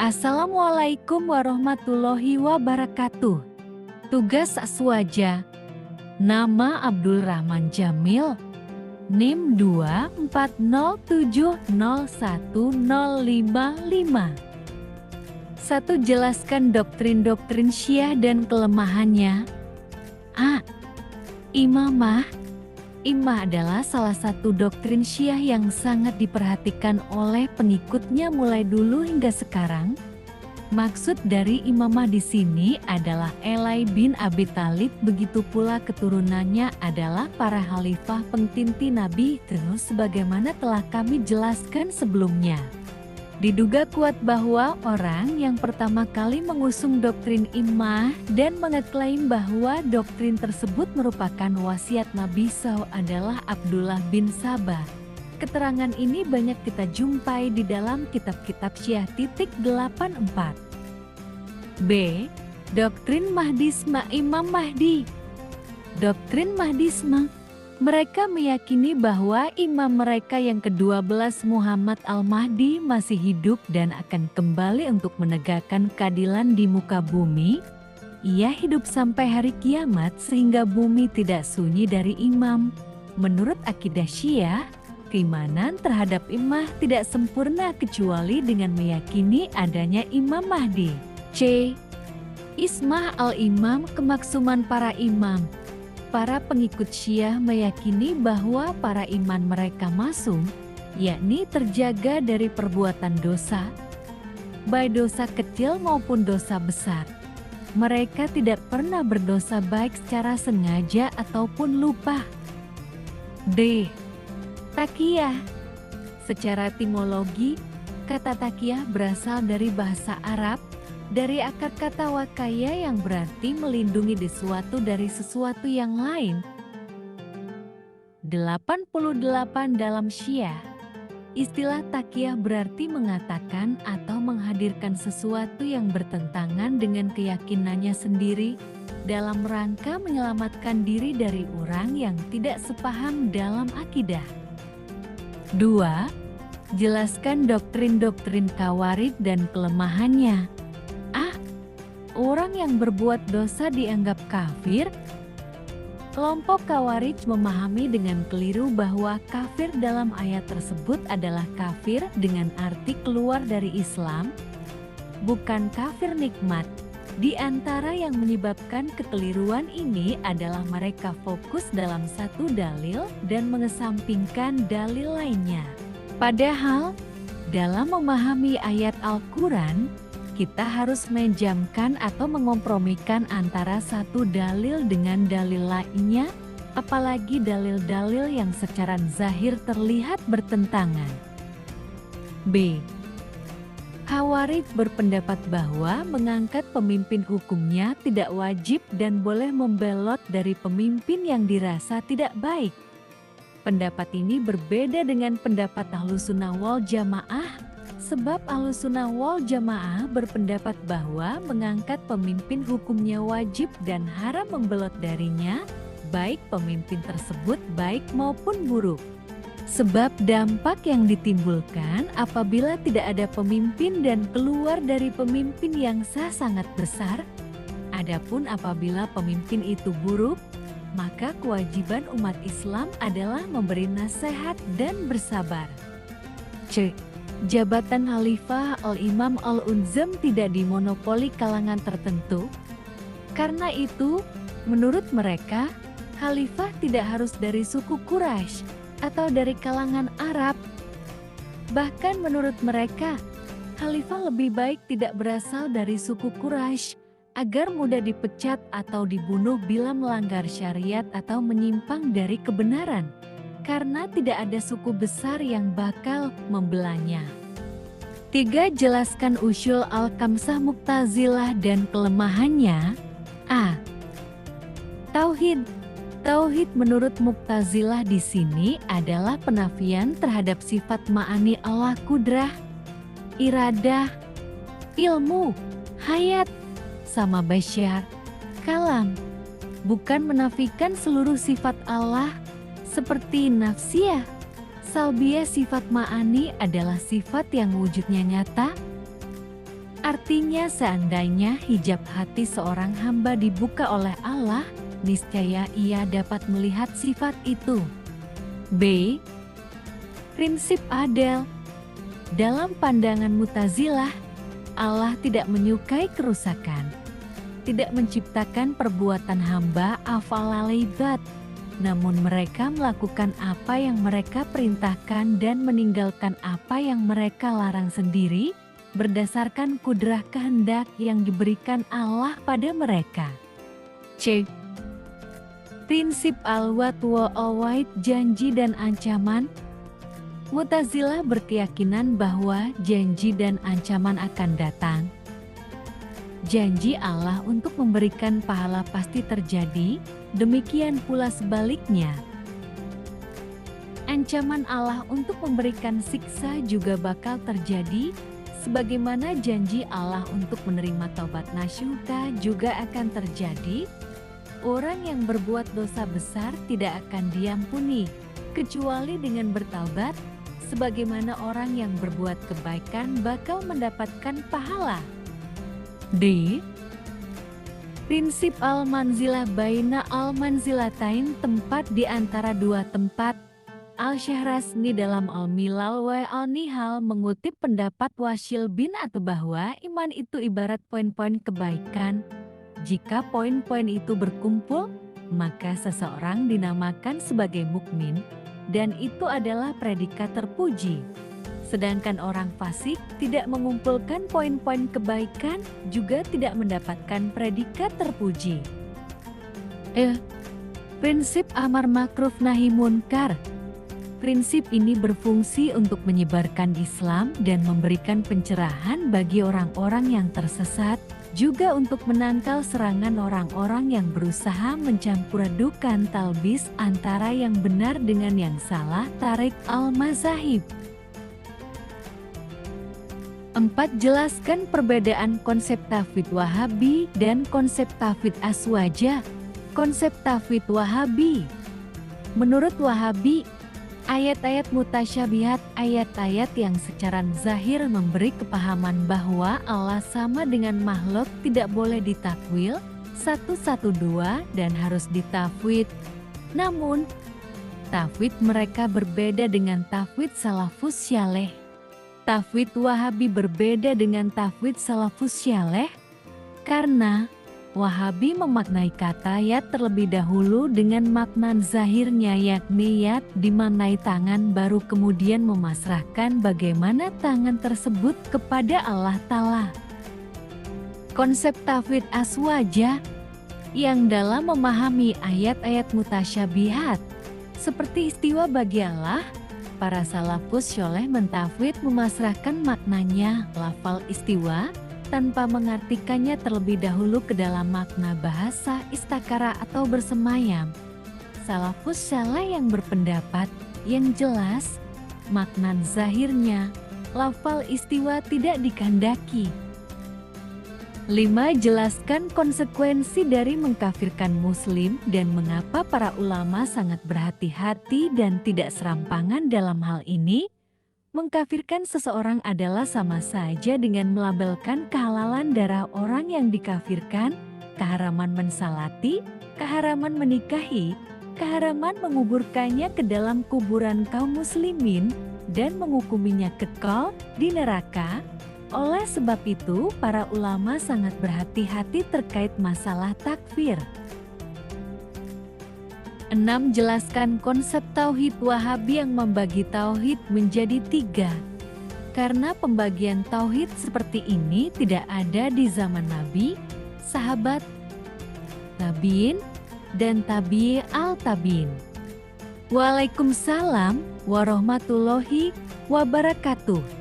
Assalamualaikum warahmatullahi wabarakatuh. Tugas aswaja. Nama Abdul Rahman Jamil. NIM 240701055. 1. Jelaskan doktrin-doktrin Syiah dan kelemahannya. A. Imamah. Imamah adalah salah satu doktrin Syiah yang sangat diperhatikan oleh pengikutnya mulai dulu hingga sekarang. Maksud dari imamah di sini adalah Ali bin Abi Thalib, begitu pula keturunannya adalah para khalifah pentinti Nabi. Terus sebagaimana telah kami jelaskan sebelumnya, diduga kuat bahwa orang yang pertama kali mengusung doktrin imamah dan mengeklaim bahwa doktrin tersebut merupakan wasiat Nabi SAW adalah Abdullah bin Sabah. Keterangan ini banyak kita jumpai di dalam kitab-kitab Syiah. 84. B. Doktrin Mahdisme Imam Mahdi. Doktrin Mahdisme. Mereka meyakini bahwa imam mereka yang ke-12 Muhammad Al-Mahdi masih hidup dan akan kembali untuk menegakkan keadilan di muka bumi. Ia hidup sampai hari kiamat sehingga bumi tidak sunyi dari imam. Menurut akidah Syiah, keimanan terhadap imam tidak sempurna kecuali dengan meyakini adanya Imam Mahdi. C. Ismah al-Imam, kemaksuman para imam. Para pengikut Syiah meyakini bahwa para imam mereka maksum, yakni terjaga dari perbuatan dosa, baik dosa kecil maupun dosa besar. Mereka tidak pernah berdosa baik secara sengaja ataupun lupa. D. Taqiyah. Secara etimologi, kata taqiyah berasal dari bahasa Arab, dari akar kata wakaya yang berarti melindungi sesuatu dari sesuatu yang lain. 88 Dalam Syiah, istilah taqiyah berarti mengatakan atau menghadirkan sesuatu yang bertentangan dengan keyakinannya sendiri dalam rangka menyelamatkan diri dari orang yang tidak sepaham dalam akidah. 2. Jelaskan doktrin-doktrin Khawarij dan kelemahannya. A. Orang yang berbuat dosa dianggap kafir. Kelompok Khawarij memahami dengan keliru bahwa kafir dalam ayat tersebut adalah kafir dengan arti keluar dari Islam, bukan kafir nikmat. Di antara yang menyebabkan kekeliruan ini adalah mereka fokus dalam satu dalil dan mengesampingkan dalil lainnya. Padahal, dalam memahami ayat Al-Quran, kita harus menjamkan atau mengompromikan antara satu dalil dengan dalil lainnya, apalagi dalil-dalil yang secara zahir terlihat bertentangan. B. Khawarij berpendapat bahwa mengangkat pemimpin hukumnya tidak wajib dan boleh membelot dari pemimpin yang dirasa tidak baik. Pendapat ini berbeda dengan pendapat Ahlussunnah wal Jamaah, sebab Ahlussunnah wal Jamaah berpendapat bahwa mengangkat pemimpin hukumnya wajib dan haram membelot darinya, baik pemimpin tersebut baik maupun buruk. Sebab dampak yang ditimbulkan apabila tidak ada pemimpin dan keluar dari pemimpin yang sah sangat besar. Adapun apabila pemimpin itu buruk, maka kewajiban umat Islam adalah memberi nasihat dan bersabar. C. Jabatan Khalifah al-Imam al-Unzam tidak dimonopoli kalangan tertentu. Karena itu, menurut mereka, khalifah tidak harus dari suku Quraisy atau dari kalangan Arab. Bahkan menurut mereka, khalifah lebih baik tidak berasal dari suku Quraisy agar mudah dipecat atau dibunuh bila melanggar syariat atau menyimpang dari kebenaran, karena tidak ada suku besar yang bakal membelanya. 3. Jelaskan usyul al-kamsah Mu'tazilah dan kelemahannya. A. Tauhid. Tauhid menurut Mu'tazilah di sini adalah penafian terhadap sifat ma'ani Allah, kudrah, iradah, ilmu, hayat, sama basyar, kalam. Bukan menafikan seluruh sifat Allah seperti nafsiyah. Salbiyah sifat ma'ani adalah sifat yang wujudnya nyata. Artinya seandainya hijab hati seorang hamba dibuka oleh Allah, niscaya ia dapat melihat sifat itu. B. Prinsip adil. Dalam pandangan Mu'tazilah, Allah tidak menyukai kerusakan, tidak menciptakan perbuatan hamba af'al-ibad, namun mereka melakukan apa yang mereka perintahkan dan meninggalkan apa yang mereka larang sendiri, berdasarkan kudrah kehendak yang diberikan Allah pada mereka. C. Prinsip al-wa'd wal-wa'id, janji dan ancaman. Mu'tazilah berkeyakinan bahwa janji dan ancaman akan datang. Janji Allah untuk memberikan pahala pasti terjadi, demikian pula sebaliknya. Ancaman Allah untuk memberikan siksa juga bakal terjadi, sebagaimana janji Allah untuk menerima taubat nasuha juga akan terjadi. Orang yang berbuat dosa besar tidak akan diampuni, kecuali dengan bertaubat, sebagaimana orang yang berbuat kebaikan bakal mendapatkan pahala. D. Prinsip al-manzilah baina al-manzilatain, tempat di antara dua tempat. Al-Syahrasni dalam Al-Milal wa Al-Nihal mengutip pendapat Wasil bin Atba bahwa iman itu ibarat poin-poin kebaikan. Jika poin-poin itu berkumpul, maka seseorang dinamakan sebagai mukmin, dan itu adalah predikat terpuji. Sedangkan orang fasik tidak mengumpulkan poin-poin kebaikan, juga tidak mendapatkan predikat terpuji. Prinsip amar makruf nahi munkar. Prinsip ini berfungsi untuk menyebarkan Islam dan memberikan pencerahan bagi orang-orang yang tersesat, juga untuk menangkal serangan orang-orang yang berusaha mencampur adukan talbis antara yang benar dengan yang salah, tarik al-mazahib. 4. Jelaskan perbedaan konsep tauhid Wahabi dan konsep tauhid Aswaja. Konsep tauhid Wahabi. Menurut Wahabi, ayat-ayat mutasyabihat, ayat-ayat yang secara zahir memberi kepahaman bahwa Allah sama dengan makhluk tidak boleh ditakwil, 112 dan harus ditafwid. Namun, tafwid mereka berbeda dengan tafwid salafus syaleh. Tafwid Wahabi berbeda dengan tafwid salafus syaleh karena Wahabi memaknai kata yad terlebih dahulu dengan makna zahirnya, yakni yad dimaknai tangan, baru kemudian memasrahkan bagaimana tangan tersebut kepada Allah Ta'ala. Konsep tafwid aswaja yang dalam memahami ayat-ayat mutasyabihat seperti istiwa bagi Allah, para salafus syoleh mentafwid memasrahkan maknanya lafal istiwa tanpa mengartikannya terlebih dahulu ke dalam makna bahasa istakara atau bersemayam. Salafus syoleh yang berpendapat yang jelas makna zahirnya lafal istiwa tidak dikehendaki. 5. Jelaskan konsekuensi dari mengkafirkan muslim dan mengapa para ulama sangat berhati-hati dan tidak serampangan dalam hal ini. Mengkafirkan seseorang adalah sama saja dengan melabelkan kehalalan darah orang yang dikafirkan, keharaman mensalati, keharaman menikahi, keharaman menguburkannya ke dalam kuburan kaum muslimin, dan menghukuminya kekal di neraka. Oleh sebab itu, para ulama sangat berhati-hati terkait masalah takfir. 6. Jelaskan konsep tauhid Wahabi yang membagi tauhid menjadi 3. Karena pembagian tauhid seperti ini tidak ada di zaman Nabi, sahabat, tabiin, dan tabi al-tabiin. Waalaikumsalam warahmatullahi wabarakatuh.